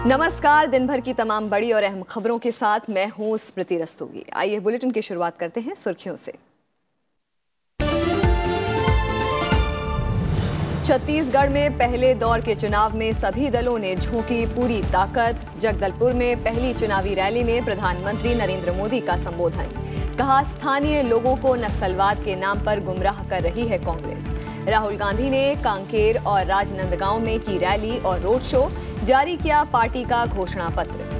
नमस्कार। दिन भर की तमाम बड़ी और अहम खबरों के साथ मैं हूं स्मृति रस्तोगी। आइए बुलेटिन की शुरुआत करते हैं सुर्खियों से। छत्तीसगढ़ में पहले दौर के चुनाव में सभी दलों ने झोंकी पूरी ताकत। जगदलपुर में पहली चुनावी रैली में प्रधानमंत्री नरेंद्र मोदी का संबोधन। कहा, स्थानीय लोगों को नक्सलवाद के नाम पर गुमराह कर रही है कांग्रेस। राहुल गांधी ने कांकेर और राजनांदगांव में की रैली और रोड शो। जारी किया पार्टी का घोषणा पत्र।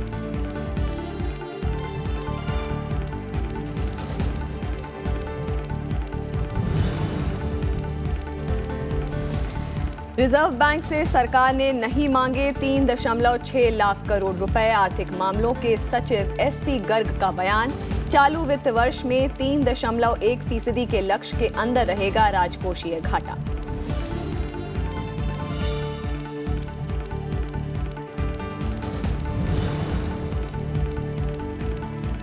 रिजर्व बैंक से सरकार ने नहीं मांगे 3.6 लाख करोड़ रुपए। आर्थिक मामलों के सचिव एससी गर्ग का बयान। चालू वित्त वर्ष में 3.1% के लक्ष्य के अंदर रहेगा राजकोषीय घाटा।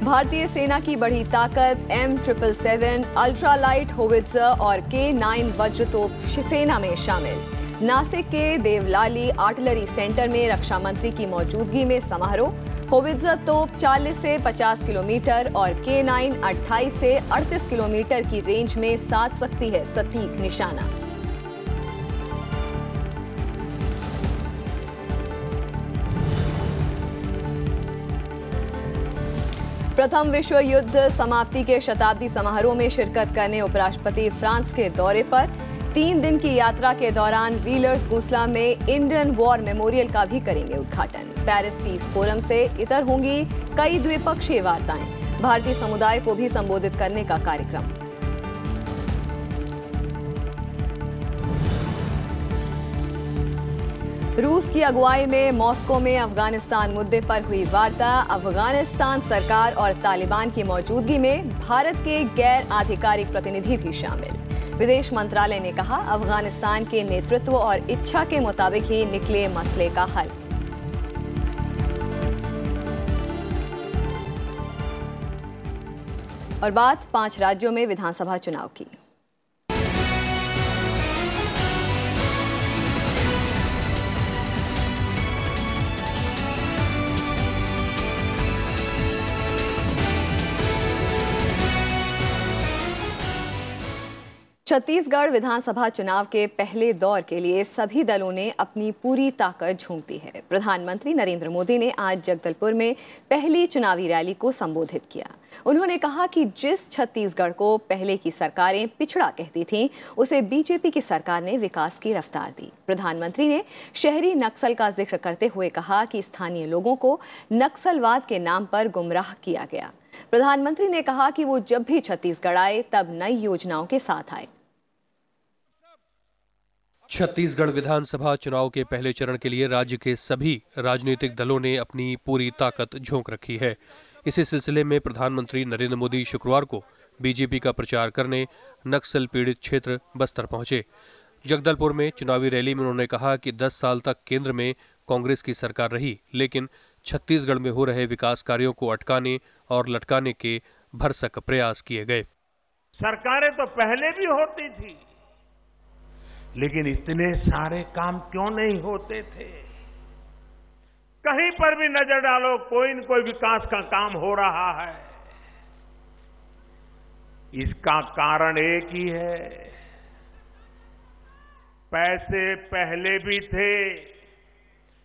भारतीय सेना की बढ़ी ताकत। M777 अल्ट्रालाइट होवित्जर और K9 वज्रतोप सेना में शामिल। नासिक के देवलाली आर्टिलरी सेंटर में रक्षा मंत्री की मौजूदगी में समारोह। होवित्जर तोप 40 से 50 किलोमीटर और K9 28 से 38 किलोमीटर की रेंज में साध सकती है सटीक निशाना। प्रथम विश्व युद्ध समाप्ति के शताब्दी समारोह में शिरकत करने उपराष्ट्रपति फ्रांस के दौरे पर। 3 दिन की यात्रा के दौरान व्हीलर्स गुस्ला में इंडियन वॉर मेमोरियल का भी करेंगे उद्घाटन। पेरिस पीस फोरम से इतर होंगी कई द्विपक्षीय वार्ताएं। भारतीय समुदाय को भी संबोधित करने का कार्यक्रम। रूस की अगुवाई में मॉस्को में अफगानिस्तान मुद्दे पर हुई वार्ता। अफगानिस्तान सरकार और तालिबान की मौजूदगी में भारत के गैर आधिकारिक प्रतिनिधि भी शामिल। विदेश मंत्रालय ने कहा, अफगानिस्तान के नेतृत्व और इच्छा के मुताबिक ही निकले मसले का हल। और बात 5 राज्यों में विधानसभा चुनाव की। छत्तीसगढ़ विधानसभा चुनाव के पहले दौर के लिए सभी दलों ने अपनी पूरी ताकत झोंक दी है। प्रधानमंत्री नरेंद्र मोदी ने आज जगदलपुर में पहली चुनावी रैली को संबोधित किया। उन्होंने कहा कि जिस छत्तीसगढ़ को पहले की सरकारें पिछड़ा कहती थीं, उसे बीजेपी की सरकार ने विकास की रफ्तार दी। प्रधानमंत्री ने शहरी नक्सल का जिक्र करते हुए कहा कि स्थानीय लोगों को नक्सलवाद के नाम पर गुमराह किया गया। प्रधानमंत्री ने कहा कि वो जब भी छत्तीसगढ़ आए तब नई योजनाओं के साथ आए। छत्तीसगढ़ विधानसभा चुनाव के पहले चरण के लिए राज्य के सभी राजनीतिक दलों ने अपनी पूरी ताकत झोंक रखी है। इसी सिलसिले में प्रधानमंत्री नरेंद्र मोदी शुक्रवार को बीजेपी का प्रचार करने नक्सल पीड़ित क्षेत्र बस्तर पहुंचे। जगदलपुर में चुनावी रैली में उन्होंने कहा कि 10 साल तक केंद्र में कांग्रेस की सरकार रही, लेकिन छत्तीसगढ़ में हो रहे विकास कार्यों को अटकाने और लटकाने के भरसक प्रयास किए गए। सरकारें तो पहले भी होती थी, लेकिन इतने सारे काम क्यों नहीं होते थे? कहीं पर भी नजर डालो, कोई न कोई विकास का काम हो रहा है। इसका कारण एक ही है, पैसे पहले भी थे,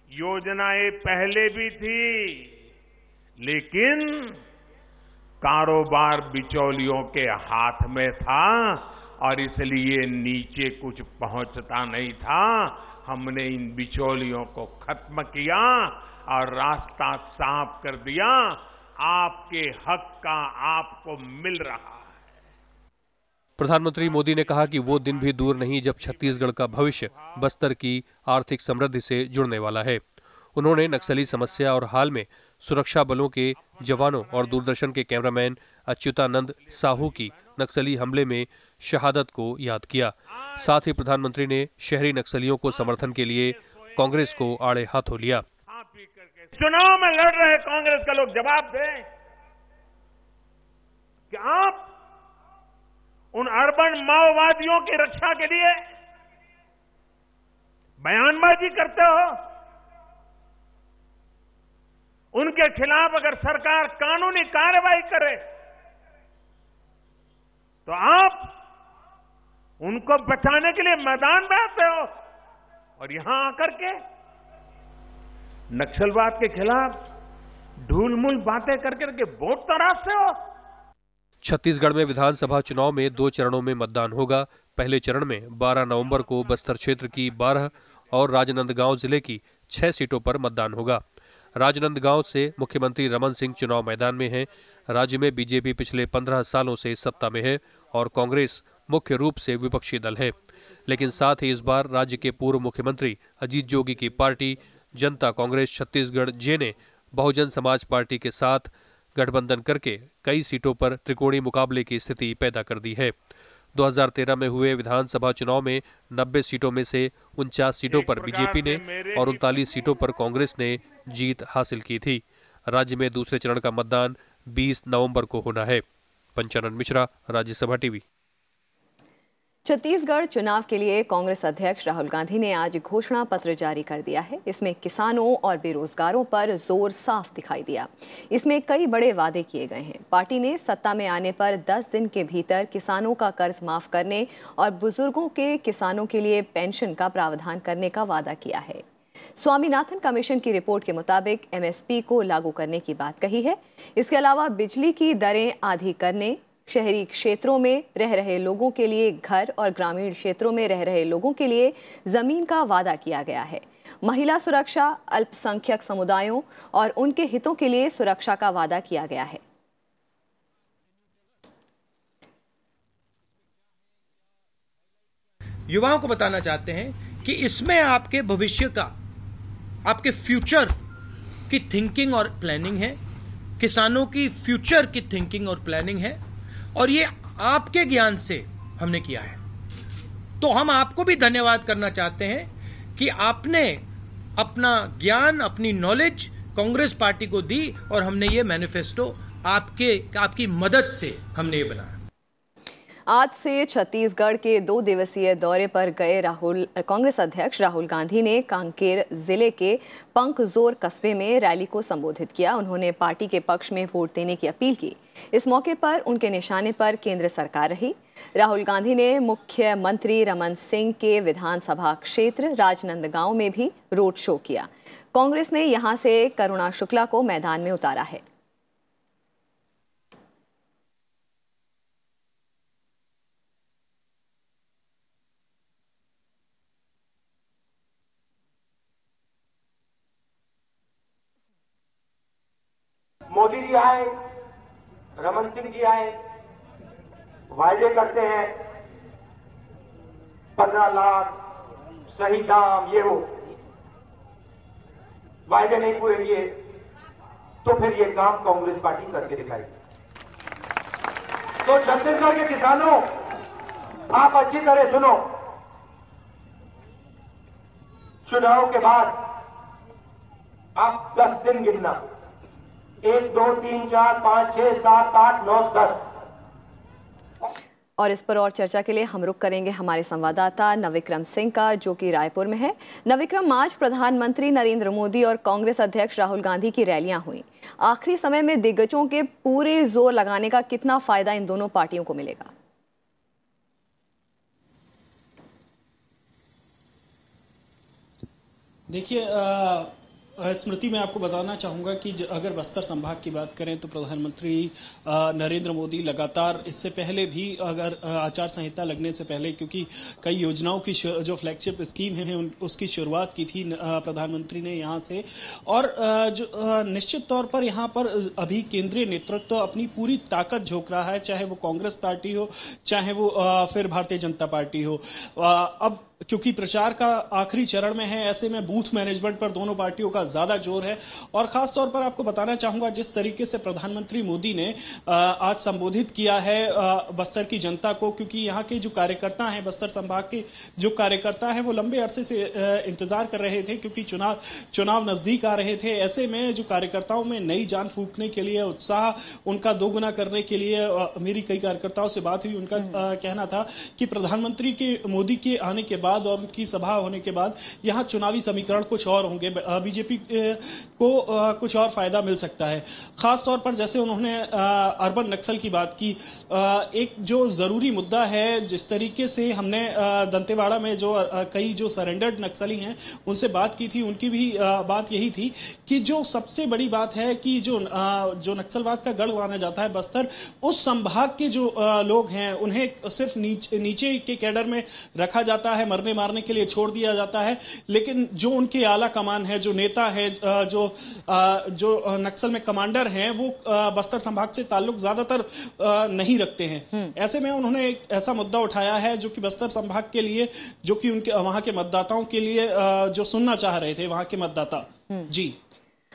योजनाएं पहले भी थी, लेकिन कारोबार बिचौलियों के हाथ में था और इसलिए नीचे कुछ पहुंचता नहीं था। हमने इन बिचौलियों को खत्म किया और रास्ता साफ कर दिया। आपके हक का आपको मिल रहा है। प्रधानमंत्री मोदी ने कहा कि वो दिन भी दूर नहीं जब छत्तीसगढ़ का भविष्य बस्तर की आर्थिक समृद्धि से जुड़ने वाला है। उन्होंने नक्सली समस्या और हाल में सुरक्षा बलों के जवानों और दूरदर्शन के कैमरामैन अच्युतानंद साहू की नक्सली हमले में शहादत को याद किया। साथ ही प्रधानमंत्री ने शहरी नक्सलियों को समर्थन के लिए कांग्रेस को आड़े हाथों लिया। चुनाव में लड़ रहे कांग्रेस का लोग जवाब दें कि आप उन अर्बन माओवादियों की रक्षा के लिए बयानबाजी करते हो। उनके खिलाफ अगर सरकार कानूनी कार्रवाई करे तो आप उनको बचाने के लिए मैदान में आते हो और यहां आकर के नक्सलवाद के खिलाफ ढूलमूल बातें करके वोट तराशते हो। छत्तीसगढ़ में विधानसभा चुनाव में 2 चरणों में मतदान होगा। पहले चरण में 12 नवंबर को बस्तर क्षेत्र की 12 और राजनांदगांव जिले की 6 सीटों पर मतदान होगा। राजनांदगांव से मुख्यमंत्री रमन सिंह चुनाव मैदान में हैं। राज्य में बीजेपी पिछले 15 सालों से सत्ता में है और कांग्रेस मुख्य रूप से विपक्षी दल है। लेकिन साथ ही इस बार राज्य के पूर्व मुख्यमंत्री अजीत जोगी की पार्टी जनता कांग्रेस छत्तीसगढ़ जे ने बहुजन समाज पार्टी के साथ गठबंधन करके कई सीटों पर त्रिकोणीय मुकाबले की स्थिति पैदा कर दी है। 2013 में हुए विधानसभा चुनाव में 90 सीटों में से 49 सीटों पर बीजेपी ने और 39 सीटों पर कांग्रेस ने जीत हासिल की थी। राज्य में दूसरे चरण का मतदान 20 नवंबर को होना है। पंचानन मिश्रा, राज्यसभा टीवी। छत्तीसगढ़ चुनाव के लिए कांग्रेस अध्यक्ष राहुल गांधी ने आज घोषणा पत्र जारी कर दिया है। इसमें किसानों और बेरोजगारों पर जोर साफ दिखाई दिया। इसमें कई बड़े वादे किए गए हैं। पार्टी ने सत्ता में आने पर 10 दिन के भीतर किसानों का कर्ज माफ करने और बुजुर्गों के किसानों के लिए पेंशन का प्रावधान करने का वादा किया है। स्वामीनाथन कमीशन की रिपोर्ट के मुताबिक एमएसपी को लागू करने की बात कही है। इसके अलावा बिजली की दरें आधी करने, शहरी क्षेत्रों में रह रहे लोगों के लिए घर और ग्रामीण क्षेत्रों में रह रहे लोगों के लिए जमीन का वादा किया गया है। महिला सुरक्षा, अल्पसंख्यक समुदायों और उनके हितों के लिए सुरक्षा का वादा किया गया है। युवाओं को बताना चाहते हैं कि इसमें आपके भविष्य का, आपके फ्यूचर की थिंकिंग और प्लानिंग है, किसानों की फ्यूचर की थिंकिंग और प्लानिंग है और ये आपके ज्ञान से हमने किया है। तो हम आपको भी धन्यवाद करना चाहते हैं कि आपने अपना ज्ञान, अपनी नॉलेज कांग्रेस पार्टी को दी और हमने ये मैनिफेस्टो आपकी मदद से हमने ये बनाया। आज से छत्तीसगढ़ के 2 दिवसीय दौरे पर गए कांग्रेस अध्यक्ष राहुल गांधी ने कांकेर जिले के पंकजोर कस्बे में रैली को संबोधित किया। उन्होंने पार्टी के पक्ष में वोट देने की अपील की। इस मौके पर उनके निशाने पर केंद्र सरकार रही। राहुल गांधी ने मुख्यमंत्री रमन सिंह के विधानसभा क्षेत्र राजनांदगांव में भी रोड शो किया। कांग्रेस ने यहां से करुणा शुक्ला को मैदान में उतारा है। मोदी जी आए, रमन सिंह जी आए, वायदे करते हैं 15 लाख सही दाम, ये वो वायदे नहीं पूरे किए तो फिर ये काम कांग्रेस पार्टी करके दिखाएगी। तो छत्तीसगढ़ के किसानों, आप अच्छी तरह सुनो। चुनाव के बाद आप 10 दिन गिनना, 1 2 3 4 5 6 7 8 9 10। और इस पर और चर्चा के लिए हम रुख करेंगे हमारे संवाददाता नविक्रम सिंह का, जो कि रायपुर में है। नविक्रम, आज प्रधानमंत्री नरेंद्र मोदी और कांग्रेस अध्यक्ष राहुल गांधी की रैलियां हुई। आखिरी समय में दिग्गजों के पूरे जोर लगाने का कितना फायदा इन दोनों पार्टियों को मिलेगा? देखिए स्मृति, मैं आपको बताना चाहूँगा कि अगर बस्तर संभाग की बात करें तो प्रधानमंत्री नरेंद्र मोदी लगातार इससे पहले भी, अगर आचार संहिता लगने से पहले, क्योंकि कई योजनाओं की जो फ्लैगशिप स्कीम है उसकी शुरुआत की थी प्रधानमंत्री ने यहाँ से, और जो निश्चित तौर पर यहाँ पर अभी केंद्रीय नेतृत्व अपनी पूरी ताकत झोंक रहा है, चाहे वो कांग्रेस पार्टी हो, चाहे वो फिर भारतीय जनता पार्टी हो। अब क्योंकि प्रचार का आखिरी चरण में है, ऐसे में बूथ मैनेजमेंट पर दोनों पार्टियों का ज्यादा जोर है। और खास तौर पर आपको बताना चाहूंगा, जिस तरीके से प्रधानमंत्री मोदी ने आज संबोधित किया है बस्तर की जनता को, क्योंकि यहाँ के जो कार्यकर्ता हैं, बस्तर संभाग के जो कार्यकर्ता हैं, वो लंबे अरसे से इंतजार कर रहे थे, क्योंकि चुनाव नजदीक आ रहे थे। ऐसे में जो कार्यकर्ताओं में नई जान फूंकने के लिए, उत्साह उनका दोगुना करने के लिए, मेरी कई कार्यकर्ताओं से बात हुई, उनका कहना था कि प्रधानमंत्री के मोदी के आने के बाद और उनकी सभा होने के बाद यहाँ चुनावी समीकरण कुछ और होंगे। बीजेपी को कुछ और फायदा मिल सकता है। खास तौर पर जैसे उन्होंने अर्बन नक्सल की बात की, एक जो जरूरी मुद्दा है, जिस तरीके से हमने दंतेवाड़ा में जो कई जो सरेंडर्ड नक्सली हैं उनसे बात की थी, उनकी भी बात यही थी कि जो सबसे बड़ी बात है कि जो नक्सलवाद का गढ़ माना जाता है बस्तर, उस संभाग के जो लोग हैं उन्हें सिर्फ नीचे के कैडर में रखा जाता है, मरने मारने के लिए छोड़ दिया जाता है, लेकिन जो उनके आला कमान है, जो नेता है, जो नक्सल में कमांडर हैं, वो बस्तर संभाग से ताल्लुक ज्यादातर नहीं रखते हैं। ऐसे में उन्होंने एक ऐसा मुद्दा उठाया है जो कि बस्तर संभाग के लिए, जो कि उनके वहां के मतदाताओं के लिए जो सुनना चाह रहे थे वहां के मतदाता। जी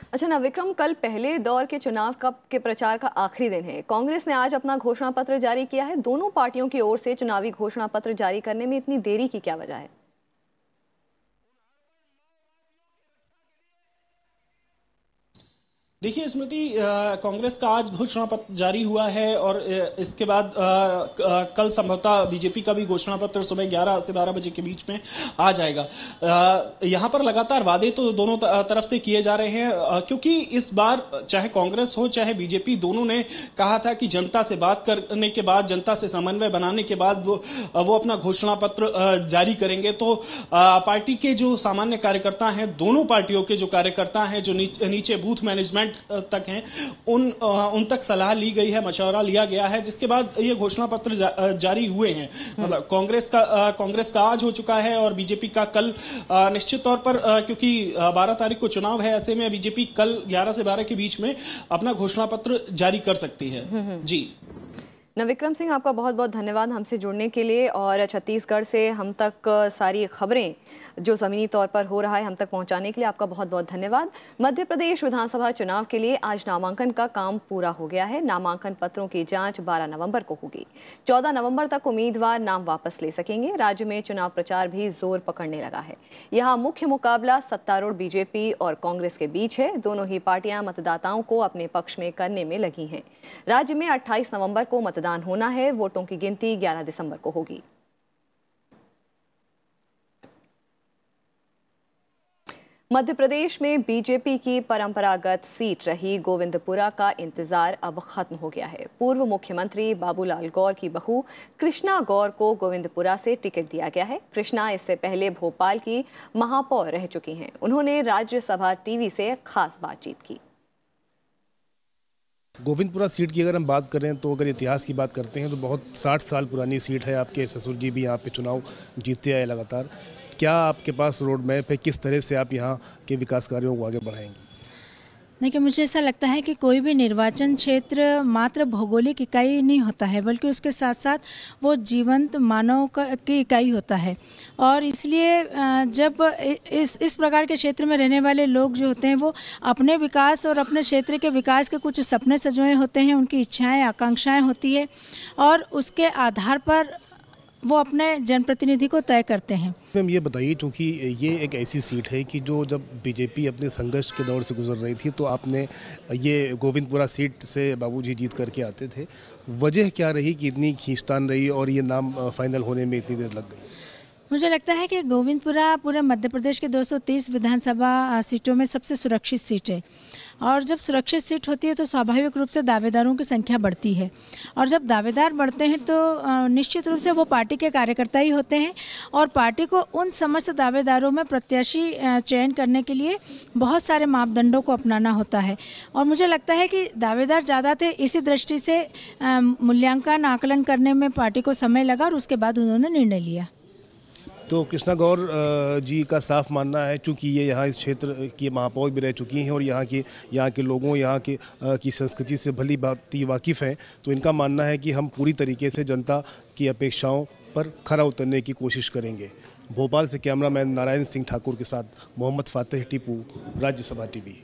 अच्छा नवविक्रम, कल पहले दौर के चुनाव के प्रचार का आखिरी दिन है। कांग्रेस ने आज अपना घोषणा पत्र जारी किया है। दोनों पार्टियों की ओर से चुनावी घोषणा पत्र जारी करने में इतनी देरी की क्या वजह है? देखिए स्मृति, कांग्रेस का आज घोषणा पत्र जारी हुआ है और इसके बाद कल संभवतः बीजेपी का भी घोषणा पत्र सुबह 11 से 12 बजे के बीच में आ जाएगा। यहां पर लगातार वादे तो दोनों तरफ से किए जा रहे हैं, क्योंकि इस बार चाहे कांग्रेस हो चाहे बीजेपी, दोनों ने कहा था कि जनता से बात करने के बाद, जनता से समन्वय बनाने के बाद वो अपना घोषणा पत्र जारी करेंगे। तो पार्टी के जो सामान्य कार्यकर्ता हैं, दोनों पार्टियों के जो कार्यकर्ता हैं, जो नीचे बूथ मैनेजमेंट तक हैं, उन तक सलाह ली गई है, मशवरा लिया गया है, जिसके बाद ये घोषणा पत्र जारी हुए हैं। मतलब कांग्रेस का आज हो चुका है और बीजेपी का कल। निश्चित तौर पर क्योंकि 12 तारीख को चुनाव है, ऐसे में बीजेपी कल 11 से 12 के बीच में अपना घोषणा पत्र जारी कर सकती है। जी नवविक्रम सिंह, आपका बहुत बहुत धन्यवाद हमसे जुड़ने के लिए और छत्तीसगढ़ से हम तक सारी खबरें जो ज़मीनी तौर पर हो रहा है हम तक पहुंचाने के लिए आपका बहुत बहुत धन्यवाद। मध्य प्रदेश विधानसभा चुनाव के लिए आज नामांकन का काम पूरा हो गया है। नामांकन पत्रों की जांच 12 नवंबर को होगी। 14 नवंबर तक उम्मीदवार नाम वापस ले सकेंगे। राज्य में चुनाव प्रचार भी जोर पकड़ने लगा है। यहाँ मुख्य मुकाबला सत्तारूढ़ बीजेपी और कांग्रेस के बीच है। दोनों ही पार्टियां मतदाताओं को अपने पक्ष में करने में लगी हैं। राज्य में 28 नवंबर को मतदान होना है। वोटों की गिनती 11 दिसंबर को होगी। मध्य प्रदेश में बीजेपी की परंपरागत सीट रही गोविंदपुरा का इंतजार अब खत्म हो गया है। पूर्व मुख्यमंत्री बाबूलाल गौर की बहू कृष्णा गौर को गोविंदपुरा से टिकट दिया गया है। कृष्णा इससे पहले भोपाल की महापौर रह चुकी हैं। उन्होंने राज्यसभा टीवी से खास बातचीत की। गोविंदपुरा सीट की अगर हम बात करें तो अगर इतिहास की बात करते हैं तो बहुत 60 साल पुरानी सीट है। आपके ससुर जी भी यहाँ पे चुनाव जीतते आए लगातार। क्या आपके पास रोड मैप है, किस तरह से आप यहाँ के विकास कार्यों को आगे बढ़ाएंगे? देखिए, मुझे ऐसा लगता है कि कोई भी निर्वाचन क्षेत्र मात्र भौगोलिक इकाई नहीं होता है, बल्कि उसके साथ साथ वो जीवंत मानव की इकाई होता है। और इसलिए जब इस प्रकार के क्षेत्र में रहने वाले लोग जो होते हैं वो अपने विकास और अपने क्षेत्र के विकास के कुछ सपने सजोए होते हैं, उनकी इच्छाएं आकांक्षाएं होती है और उसके आधार पर वो अपने जनप्रतिनिधि को तय करते हैं। मैम ये बताइए, क्योंकि ये एक ऐसी सीट है कि जो जब बीजेपी अपने संघर्ष के दौर से गुजर रही थी तो आपने ये गोविंदपुरा सीट से बाबूजी जीत करके आते थे। वजह क्या रही कि इतनी खींचतान रही और ये नाम फाइनल होने में इतनी देर लग गई? मुझे लगता है कि गोविंदपुरा पूरे मध्य प्रदेश के 230 विधानसभा सीटों में सबसे सुरक्षित सीट है और जब सुरक्षित सीट होती है तो स्वाभाविक रूप से दावेदारों की संख्या बढ़ती है और जब दावेदार बढ़ते हैं तो निश्चित रूप से वो पार्टी के कार्यकर्ता ही होते हैं और पार्टी को उन समस्त दावेदारों में प्रत्याशी चयन करने के लिए बहुत सारे मापदंडों को अपनाना होता है और मुझे लगता है कि दावेदार ज़्यादा थे, इसी दृष्टि से मूल्यांकन आकलन करने में पार्टी को समय लगा और उसके बाद उन्होंने निर्णय लिया। तो कृष्णा गौर जी का साफ मानना है, चूँकि ये यहाँ इस क्षेत्र की महापौर भी रह चुकी हैं और यहाँ के लोगों की संस्कृति से भली भांति वाकिफ़ हैं, तो इनका मानना है कि हम पूरी तरीके से जनता की अपेक्षाओं पर खरा उतरने की कोशिश करेंगे। भोपाल से कैमरामैन नारायण सिंह ठाकुर के साथ मोहम्मद फातेह टीपू, राज्यसभा टीवी।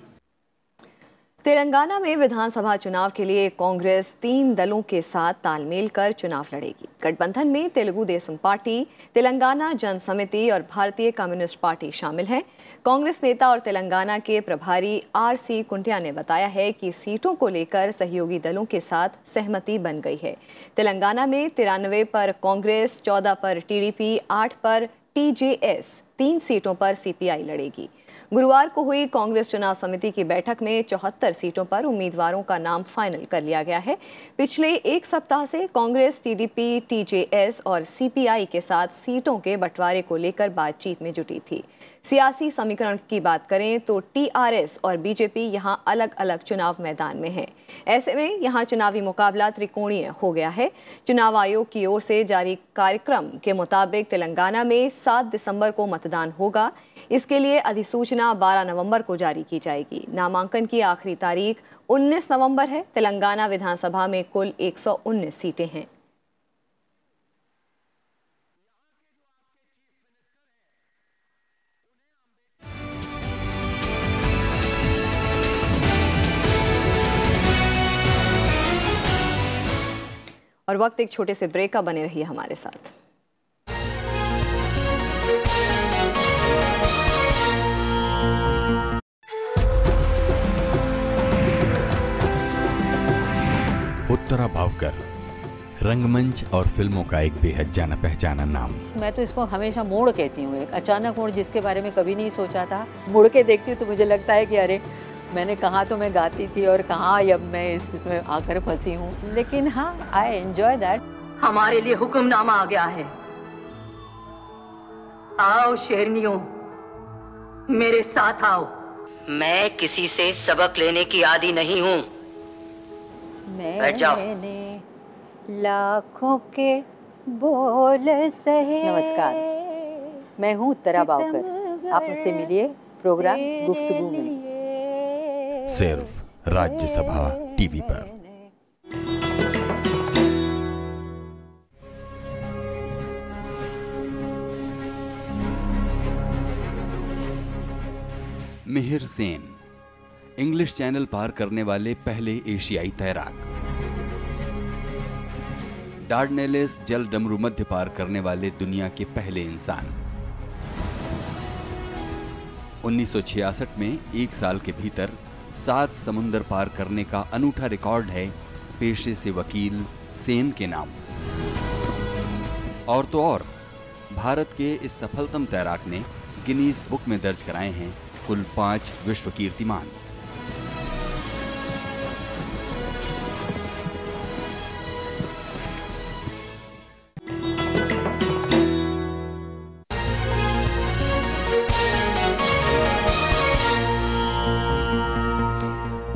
तेलंगाना में विधानसभा चुनाव के लिए कांग्रेस 3 दलों के साथ तालमेल कर चुनाव लड़ेगी। गठबंधन में तेलुगु देशम पार्टी, तेलंगाना जन समिति और भारतीय कम्युनिस्ट पार्टी शामिल हैं। कांग्रेस नेता और तेलंगाना के प्रभारी आर.सी. कुंटिया ने बताया है कि सीटों को लेकर सहयोगी दलों के साथ सहमति बन गई है। तेलंगाना में 93 पर कांग्रेस, 14 पर टीडीपी, 8 पर TJS 3 सीटों पर CPI लड़ेगी। गुरुवार को हुई कांग्रेस चुनाव समिति की बैठक में 74 सीटों पर उम्मीदवारों का नाम फाइनल कर लिया गया है। पिछले एक सप्ताह से कांग्रेस TDP, TJS और CPI के साथ सीटों के बंटवारे को लेकर बातचीत में जुटी थी। सियासी समीकरण की बात करें तो TRS और BJP यहां अलग अलग चुनाव मैदान में हैं। ऐसे में यहां चुनावी मुकाबला त्रिकोणीय हो गया है। चुनाव आयोग की ओर से जारी कार्यक्रम के मुताबिक तेलंगाना में 7 दिसंबर को मतदान होगा। इसके लिए अधिसूचना 12 नवंबर को जारी की जाएगी। नामांकन की आखिरी तारीख 19 नवंबर है। तेलंगाना विधानसभा में कुल 119 सीटें हैं। और वक्त एक छोटे से ब्रेक का, बने रहिए हमारे साथ। उत्तरा भावकर, रंगमंच और फिल्मों का एक बेहद जाना पहचाना नाम। मैं तो इसको हमेशा मोड़ कहती हूँ, एक अचानक मोड़ जिसके बारे में कभी नहीं सोचा था। मुड़ के देखती हूँ तो मुझे लगता है कि अरे मैंने कहाँ तो मैं गाती थी और कहाँ अब मैं इसमें आकर फंसी हूँ। लेकिन हाँ, आई एंजॉय दैट। हमारे लिए हुक्मनामा आ गया है। आओ शेरनियों, मेरे साथ आओ। मैं किसी से सबक लेने की आदी नहीं हूँ। बैठ जाओ। मैंने लाखों के बोल सहे। नमस्कार, मैं हूँ उत्तरा भावकर। आप मुझसे मिलिए प्रोग्राम गुफ्तगू में, सिर्फ राज्यसभा टीवी पर। मिहिर सेन, इंग्लिश चैनल पार करने वाले पहले एशियाई तैराक। डार्डनेलेस जल डमरू मध्य पार करने वाले दुनिया के पहले इंसान। 1966 में 1 साल के भीतर 7 समुंदर पार करने का अनूठा रिकॉर्ड है पेशे से वकील सेन के नाम। और तो और, भारत के इस सफलतम तैराक ने गिनीज बुक में दर्ज कराए हैं कुल 5 विश्व कीर्तिमान।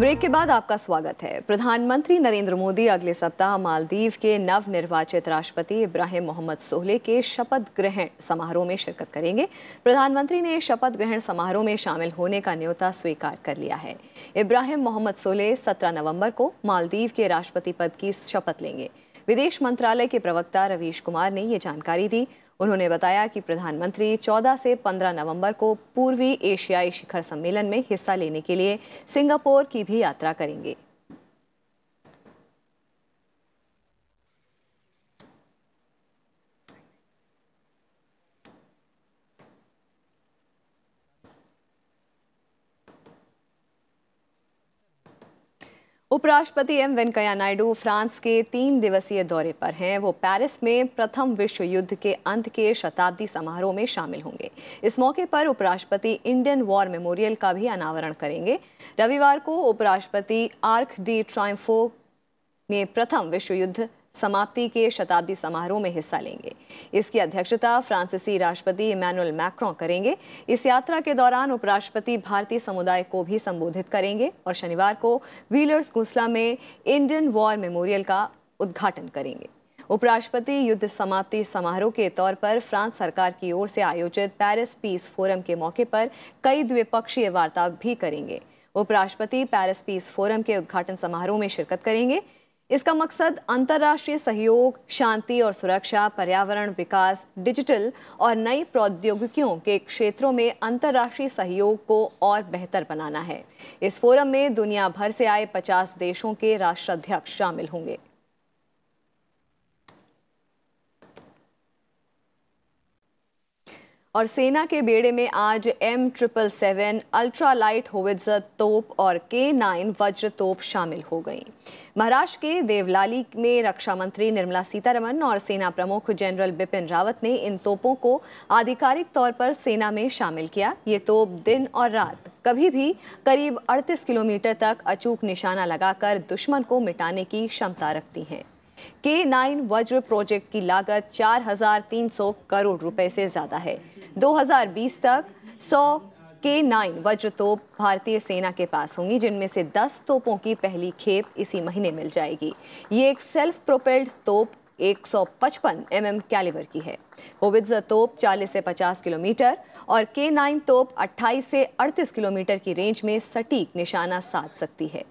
ब्रेक के बाद आपका स्वागत है। प्रधानमंत्री नरेंद्र मोदी अगले सप्ताह मालदीव के नवनिर्वाचित राष्ट्रपति इब्राहिम मोहम्मद सोहेल के शपथ ग्रहण समारोह में शिरकत करेंगे। प्रधानमंत्री ने शपथ ग्रहण समारोह में शामिल होने का न्योता स्वीकार कर लिया है। इब्राहिम मोहम्मद सोहेल 17 नवंबर को मालदीव के राष्ट्रपति पद की शपथ लेंगे। विदेश मंत्रालय के प्रवक्ता रवीश कुमार ने ये जानकारी दी। उन्होंने बताया कि प्रधानमंत्री 14 से 15 नवंबर को पूर्वी एशियाई शिखर सम्मेलन में हिस्सा लेने के लिए सिंगापुर की भी यात्रा करेंगे। उपराष्ट्रपति एम वेंकैया नायडू फ्रांस के 3 दिवसीय दौरे पर हैं। वो पेरिस में प्रथम विश्व युद्ध के अंत के शताब्दी समारोह में शामिल होंगे। इस मौके पर उपराष्ट्रपति इंडियन वॉर मेमोरियल का भी अनावरण करेंगे। रविवार को उपराष्ट्रपति आर्क डी ट्रायम्फो में प्रथम विश्व युद्ध समाप्ति के शताब्दी समारोह में हिस्सा लेंगे। इसकी अध्यक्षता फ्रांसीसी राष्ट्रपति इमैनुअल मैक्रों करेंगे। इस यात्रा के दौरान उपराष्ट्रपति भारतीय समुदाय को भी संबोधित करेंगे और शनिवार को व्हीलर्स गुस्ला में इंडियन वॉर मेमोरियल का उद्घाटन करेंगे। उपराष्ट्रपति युद्ध समाप्ति समारोह के तौर पर फ्रांस सरकार की ओर से आयोजित पेरिस पीस फोरम के मौके पर कई द्विपक्षीय वार्ता भी करेंगे। उपराष्ट्रपति पेरिस पीस फोरम के उद्घाटन समारोह में शिरकत करेंगे। इसका मकसद अंतर्राष्ट्रीय सहयोग, शांति और सुरक्षा, पर्यावरण, विकास, डिजिटल और नई प्रौद्योगिकियों के क्षेत्रों में अंतर्राष्ट्रीय सहयोग को और बेहतर बनाना है। इस फोरम में दुनिया भर से आए 50 देशों के राष्ट्राध्यक्ष शामिल होंगे। और सेना के बेड़े में आज M777 अल्ट्रा लाइट होवित्जर तोप और K9 वज्र तोप शामिल हो गई। महाराष्ट्र के देवलाली में रक्षा मंत्री निर्मला सीतारमण और सेना प्रमुख जनरल बिपिन रावत ने इन तोपों को आधिकारिक तौर पर सेना में शामिल किया। ये तोप दिन और रात कभी भी करीब 38 किलोमीटर तक अचूक निशाना लगाकर दुश्मन को मिटाने की क्षमता रखती हैं। K9 वज्र प्रोजेक्ट की लागत 4,300 करोड़ रुपए से ज्यादा है। 2020 तक 100 K9 वज्र तोप भारतीय सेना के पास होंगी, जिनमें से 10 तोपों की पहली खेप इसी महीने मिल जाएगी। ये एक सेल्फ प्रोपेल्ड तोप 155 mm कैलिबर की है। होवित्जर तोप 40 से 50 किलोमीटर और K9 तोप 28 से 38 किलोमीटर की रेंज में सटीक निशाना साध सकती है।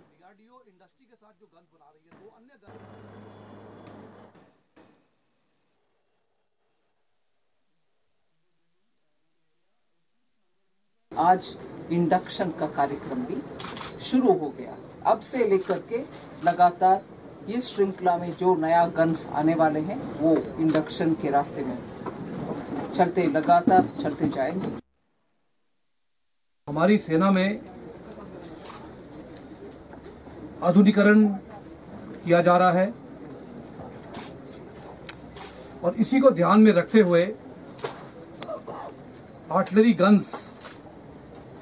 आज इंडक्शन का कार्यक्रम भी शुरू हो गया। अब से लेकर के लगातार इस श्रृंखला में जो नया गन्स आने वाले हैं वो इंडक्शन के रास्ते में लगातार चलते जाएंगे। हमारी सेना में आधुनिकीकरण किया जा रहा है और इसी को ध्यान में रखते हुए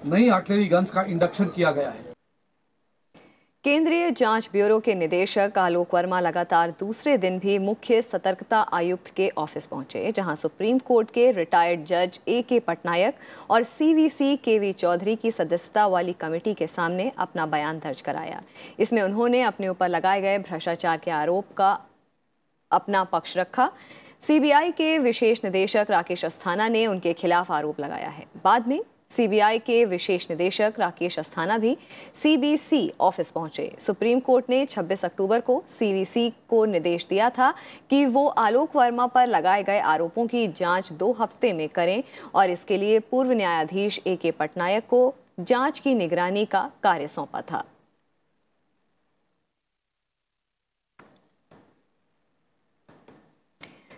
नई आर्टिलरी गन्स का इंडक्शन किया गया है। केंद्रीय जांच ब्यूरो के निदेशक आलोक वर्मा लगातार दूसरे दिन भी मुख्य सतर्कता आयुक्त के ऑफिस पहुंचे, जहां सुप्रीम कोर्ट के रिटायर्ड जज A.K. पटनायक और CVC K.V. चौधरी की सदस्यता वाली कमेटी के सामने अपना बयान दर्ज कराया। इसमें उन्होंने अपने ऊपर लगाए गए भ्रष्टाचार के आरोप का अपना पक्ष रखा। CBI के विशेष निदेशक राकेश अस्थाना ने उनके खिलाफ आरोप लगाया है। बाद में CBI के विशेष निदेशक राकेश अस्थाना भी CBC ऑफिस पहुंचे। सुप्रीम कोर्ट ने 26 अक्टूबर को CVC को निर्देश दिया था कि वो आलोक वर्मा पर लगाए गए आरोपों की जांच 2 हफ्ते में करें और इसके लिए पूर्व न्यायाधीश A.K. पटनायक को जांच की निगरानी का कार्य सौंपा था।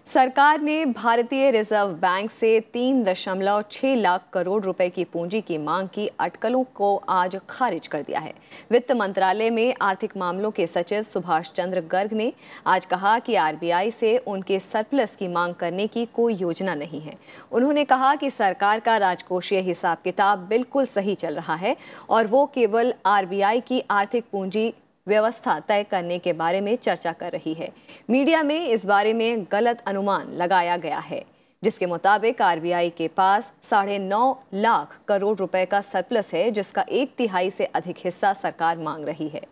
सरकार ने भारतीय रिजर्व बैंक से 3.6 लाख करोड़ रुपए की पूंजी की मांग की अटकलों को आज खारिज कर दिया है। वित्त मंत्रालय में आर्थिक मामलों के सचिव सुभाष चंद्र गर्ग ने आज कहा कि RBI से उनके सरप्लस की मांग करने की कोई योजना नहीं है। उन्होंने कहा कि सरकार का राजकोषीय हिसाब किताब बिल्कुल सही चल रहा है और वो केवल RBI की आर्थिक पूंजी व्यवस्था तय करने के बारे में चर्चा कर रही है। मीडिया में इस बारे में गलत अनुमान लगाया गया है, जिसके मुताबिक RBI के पास 9.5 लाख करोड़ रुपए का सरप्लस है, जिसका 1/3 से अधिक हिस्सा सरकार मांग रही है।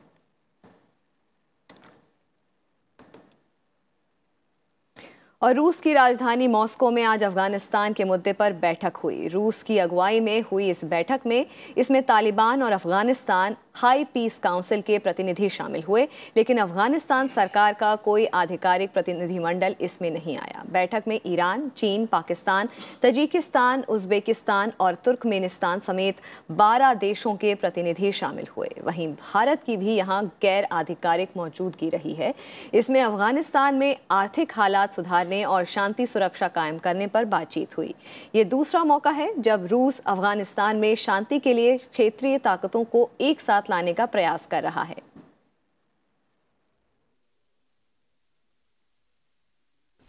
और रूस की राजधानी मॉस्को में आज अफगानिस्तान के मुद्दे पर बैठक हुई। रूस की अगुवाई में हुई इस बैठक में इसमें तालिबान और अफगानिस्तान हाई पीस काउंसिल के प्रतिनिधि शामिल हुए, लेकिन अफगानिस्तान सरकार का कोई आधिकारिक प्रतिनिधिमंडल इसमें नहीं आया। बैठक में ईरान, चीन, पाकिस्तान, तजिकिस्तान, उज्बेकिस्तान और तुर्कमेनिस्तान समेत 12 देशों के प्रतिनिधि शामिल हुए। वहीं भारत की भी यहां गैर आधिकारिक मौजूदगी रही है। इसमें अफगानिस्तान में आर्थिक हालात सुधारने और शांति सुरक्षा कायम करने पर बातचीत हुई। ये दूसरा मौका है जब रूस अफगानिस्तान में शांति के लिए क्षेत्रीय ताकतों को एक साथ लाने का प्रयास कर रहा है।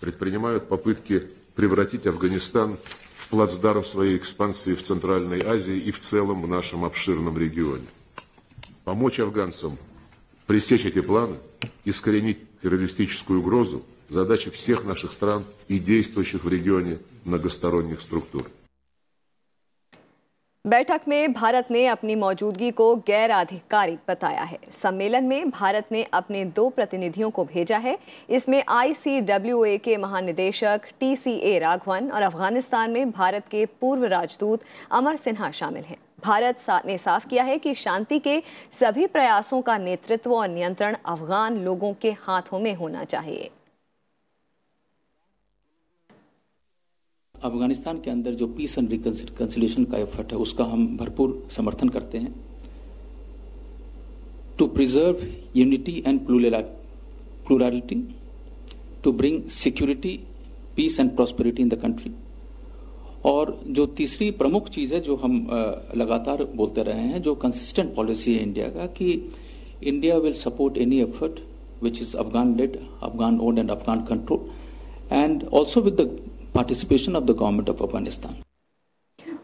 Предпринимают попытки превратить Афганистан в плацдарм своей экспансии в Центральной Азии и в целом в нашем обширном регионе. Помочь афганцам пресечь эти планы, искоренить террористическую угрозу – задача всех наших стран и действующих в регионе многосторонних структур. बैठक में भारत ने अपनी मौजूदगी को गैर आधिकारिक बताया है। सम्मेलन में भारत ने अपने 2 प्रतिनिधियों को भेजा है। इसमें ICWA के महानिदेशक TCA राघवन और अफगानिस्तान में भारत के पूर्व राजदूत अमर सिन्हा शामिल हैं। भारत ने साफ किया है कि शांति के सभी प्रयासों का नेतृत्व और नियंत्रण अफगान लोगों के हाथों में होना चाहिए। अफगानिस्तान के अंदर जो पीस एंड रिकंसिलिएशन का एफर्ट है उसका हम भरपूर समर्थन करते हैं। To preserve unity and plurality, to bring security, peace and prosperity in the country, और जो तीसरी प्रमुख चीज है जो हम लगातार बोलते रहे हैं, जो कंसिस्टेंट पॉलिसी है इंडिया का, कि India will support any effort which is Afghan led, Afghan owned and Afghan control, and also with the participation of the government of Afghanistan.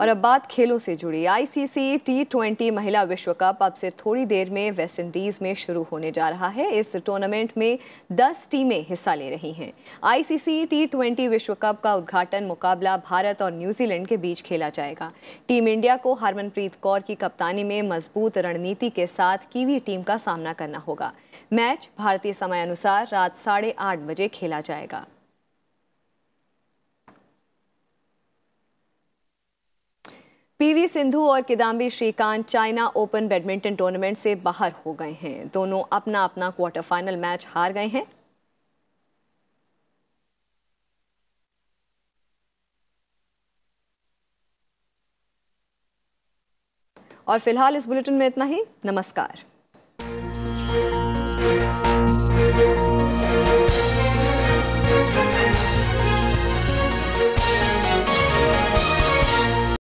और अब बात खेलों से जुड़ी। आईसीसी T20 महिला विश्व कप अब से थोड़ी देर में वेस्ट इंडीज में शुरू होने जा रहा है। इस टूर्नामेंट में 10 टीमें हिस्सा ले रही हैं। आईसीसी T20 विश्व कप का उद्घाटन मुकाबला भारत और न्यूजीलैंड के बीच खेला जाएगा। टीम इंडिया को हरमनप्रीत कौर की कप्तानी में मजबूत रणनीति के साथ कीवी टीम का सामना करना होगा। मैच भारतीय समय अनुसार रात 8:30 बजे खेला जाएगा। पीवी सिंधु और Kidambi Srikanth China Open badminton tournament से बाहर हो गए हैं। दोनों अपना अपना क्वार्टर फाइनल मैच हार गए हैं। और फिलहाल इस बुलेटिन में इतना ही। नमस्कार।